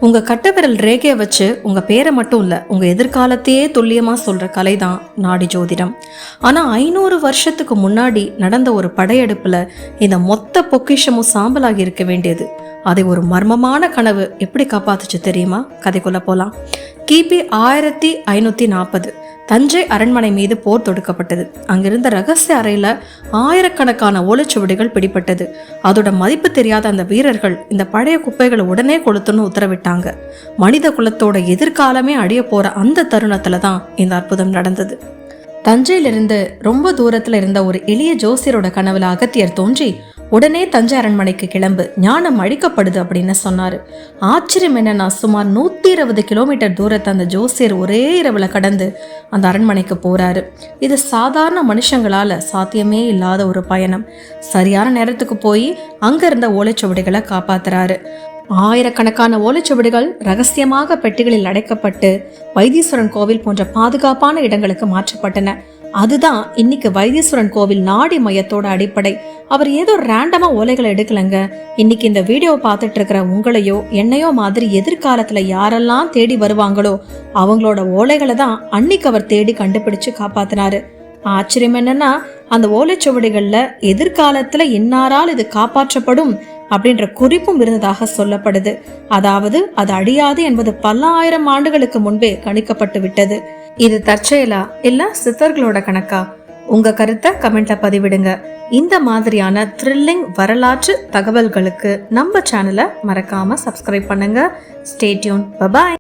உங்க கட்டவிரல் ரேகையை வச்சு உங்க பேரை மட்டும் இல்ல உங்க எதிர்காலத்தையே துல்லியமா சொல்ற கலை தான் நாடி ஜோதிடம். ஆனா 500 வருஷத்துக்கு முன்னாடி நடந்த ஒரு படையெடுப்புல இந்த மொத்த பொக்கிஷமும் சாம்பலாகி இருக்க வேண்டியது. அதை ஒரு மர்மமான கனவு எப்படி காப்பாத்துச்சு தெரியுமா? கதைக்குள்ள போலாம். கிபி 1540 தஞ்சை அரண்மனை மீது போர் தொடுக்கப்பட்டது. அங்கிருந்த ரகசிய அறையில ஆயிரக்கணக்கான ஓலைச்சுவடிகள் பிடிப்பட்டது. அதோட மதிப்பு தெரியாத அந்த வீரர்கள் இந்த பழைய குப்பைகளை உடனே கொளுத்துன்னு உத்தரவிட்டாங்க. மனித குலத்தோட எதிர்காலமே அழிய போற அந்த தருணத்துல தான் இந்த அற்புதம் நடந்தது. தஞ்சையிலிருந்து ரொம்ப தூரத்துல இருந்த ஒரு எளிய ஜோசியரோட கனவுல அகத்தியர் தோன்றி, உடனே தஞ்சை அரண்மனைக்கு கிளம்பு, ஞானம் அழிக்கப்படுது அப்படின்னு சொன்னாரு. ஆச்சரியம் என்னன்னா, சுமார் 120 கிலோமீட்டர் தூரத்தை அந்த ஜோசியர் ஒரே இரவுல கடந்து அந்த அரண்மனைக்கு போறாரு. இது சாதாரண மனுஷங்களால சாத்தியமே இல்லாத ஒரு பயணம். சரியான நேரத்துக்கு போய் அங்க இருந்த ஓலைச்சுவடிகளை காப்பாத்துறாரு. ஆயிரக்கணக்கான ஓலைச்சுவடிகள் ரகசியமாக பெட்டிகளில் அடைக்கப்பட்டு வைத்தீஸ்வரன் கோவில் போன்ற பாதுகாப்பான இடங்களுக்கு மாற்றப்பட்டன. அதுதான் இன்னைக்கு வைத்தீஸ்வரன் கோவில் நாடி மையத்தோட அடிப்படை. அவர் ஏதோ ரேண்டமா ஓலைகளை எடுக்கலங்க. இன்னைக்கு இந்த வீடியோவை பார்த்துட்டு இருக்கிற உங்களையோ என்னையோ மாதிரி எதிர்காலத்துல யாரெல்லாம் தேடி வருவாங்களோ அவங்களோட ஓலைகளை தான் அன்னைக்கு அவர் தேடி கண்டுபிடிச்சு காப்பாத்தினாரு. ஆச்சரியம் என்னன்னா, அந்த ஓலைச்சுவடிகள்ல எதிர்காலத்துல இன்னாரால் இது காப்பாற்றப்படும் அப்படின்ற குறிப்பும் இருந்ததாக சொல்லப்படுது. அதாவது அது அழியாது என்பது பல ஆயிரம் ஆண்டுகளுக்கு முன்பே கணிக்கப்பட்டு விட்டது. இது தற்செயலா இல்ல சித்தர்களோட கணக்கா? உங்க கருத்தை கமெண்ட்ல பதிவிடுங்க. இந்த மாதிரியான த்ரில்லிங் வரலாற்று தகவல்களுக்கு நம்ம சேனலை மறக்காம சப்ஸ்கிரைப் பண்ணுங்க. Stay tune. Bye bye.